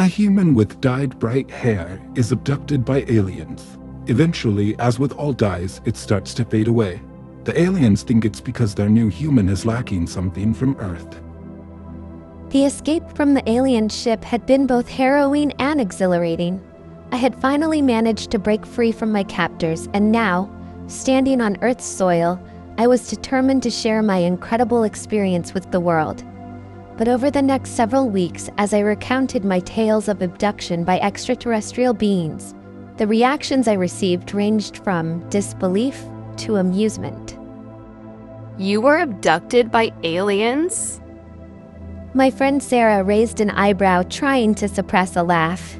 A human with dyed bright hair is abducted by aliens. Eventually, as with all dyes, it starts to fade away. The aliens think it's because their new human is lacking something from Earth. The escape from the alien ship had been both harrowing and exhilarating. I had finally managed to break free from my captors, and now, standing on Earth's soil, I was determined to share my incredible experience with the world. But over the next several weeks, as I recounted my tales of abduction by extraterrestrial beings, the reactions I received ranged from disbelief to amusement. You were abducted by aliens? My friend Sarah raised an eyebrow, trying to suppress a laugh.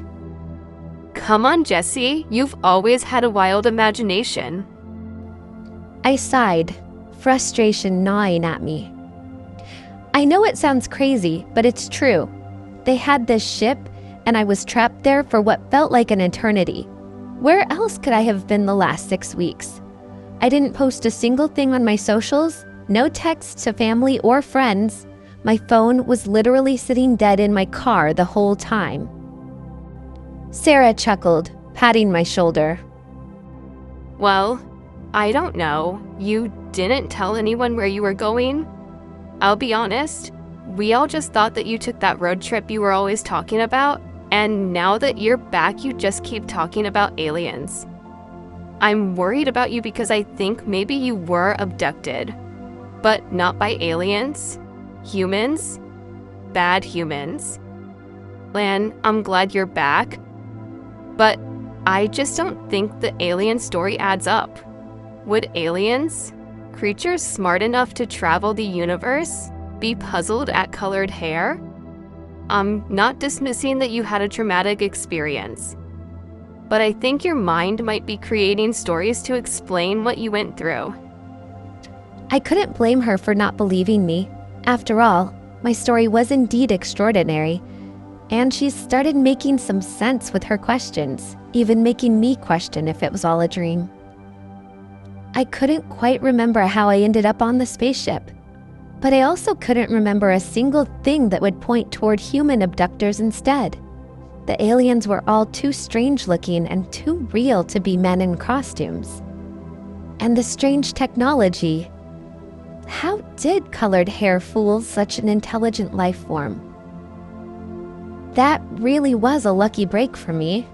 Come on, Jessie. You've always had a wild imagination. I sighed, frustration gnawing at me. I know it sounds crazy, but it's true. They had this ship, and I was trapped there for what felt like an eternity. Where else could I have been the last 6 weeks? I didn't post a single thing on my socials, no texts to family or friends. My phone was literally sitting dead in my car the whole time. Sarah chuckled, patting my shoulder. Well, I don't know. You didn't tell anyone where you were going? I'll be honest, we all just thought that you took that road trip you were always talking about, and now that you're back, you just keep talking about aliens. I'm worried about you because I think maybe you were abducted, but not by aliens. Humans? Bad humans. Lan, I'm glad you're back, but I just don't think the alien story adds up. Would aliens, creatures smart enough to travel the universe, be puzzled at colored hair? I'm not dismissing that you had a traumatic experience, but I think your mind might be creating stories to explain what you went through. I couldn't blame her for not believing me. After all, my story was indeed extraordinary, and she started making some sense with her questions, even making me question if it was all a dream. I couldn't quite remember how I ended up on the spaceship, but I also couldn't remember a single thing that would point toward human abductors instead. The aliens were all too strange looking and too real to be men in costumes. And the strange technology. How did colored hair fool such an intelligent life form? That really was a lucky break for me.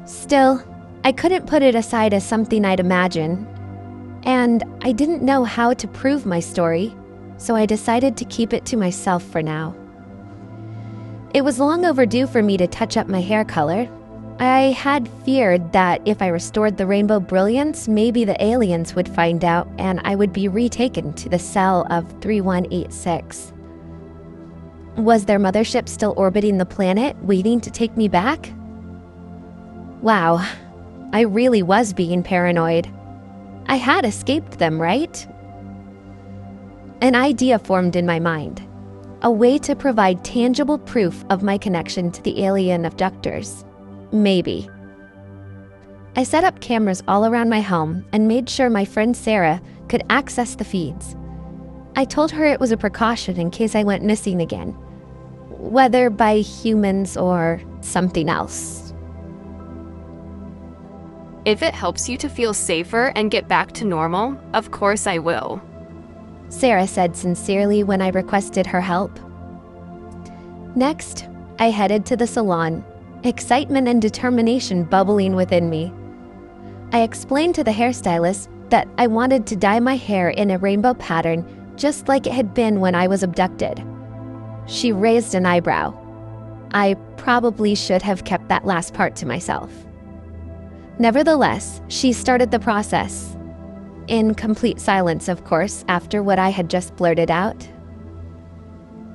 Still, I couldn't put it aside as something I'd imagine. And I didn't know how to prove my story, so I decided to keep it to myself for now. It was long overdue for me to touch up my hair color. I had feared that if I restored the rainbow brilliance, maybe the aliens would find out and I would be retaken to the cell of 3186. Was their mothership still orbiting the planet, waiting to take me back? Wow, I really was being paranoid. I had escaped them, right? An idea formed in my mind. A way to provide tangible proof of my connection to the alien abductors. Maybe. I set up cameras all around my home and made sure my friend Sarah could access the feeds. I told her it was a precaution in case I went missing again, whether by humans or something else. If it helps you to feel safer and get back to normal, of course I will. Sarah said sincerely when I requested her help. Next, I headed to the salon, excitement and determination bubbling within me. I explained to the hairstylist that I wanted to dye my hair in a rainbow pattern just like it had been when I was abducted. She raised an eyebrow. I probably should have kept that last part to myself. Nevertheless, she started the process. In complete silence, of course, after what I had just blurted out.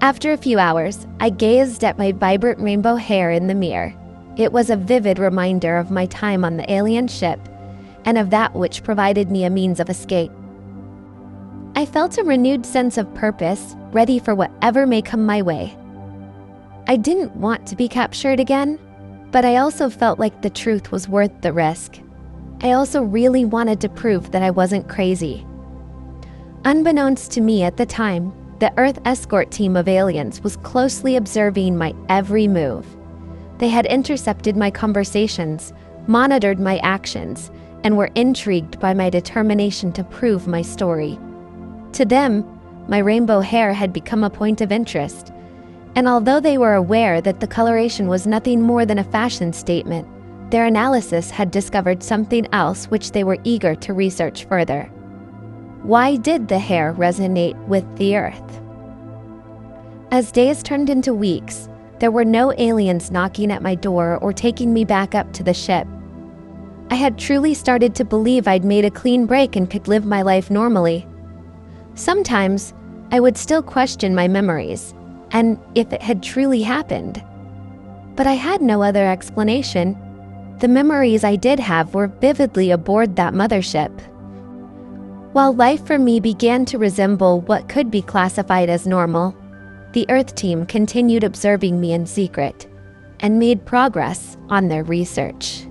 After a few hours, I gazed at my vibrant rainbow hair in the mirror. It was a vivid reminder of my time on the alien ship, and of that which provided me a means of escape. I felt a renewed sense of purpose, ready for whatever may come my way. I didn't want to be captured again, but I also felt like the truth was worth the risk. I also really wanted to prove that I wasn't crazy. Unbeknownst to me at the time, the Earth escort team of aliens was closely observing my every move. They had intercepted my conversations, monitored my actions, and were intrigued by my determination to prove my story. To them, my rainbow hair had become a point of interest, and although they were aware that the coloration was nothing more than a fashion statement, their analysis had discovered something else which they were eager to research further. Why did the hair resonate with the Earth? As days turned into weeks, there were no aliens knocking at my door or taking me back up to the ship. I had truly started to believe I'd made a clean break and could live my life normally. Sometimes, I would still question my memories, and if it had truly happened. But I had no other explanation. The memories I did have were vividly aboard that mothership. While life for me began to resemble what could be classified as normal, the Earth team continued observing me in secret and made progress on their research.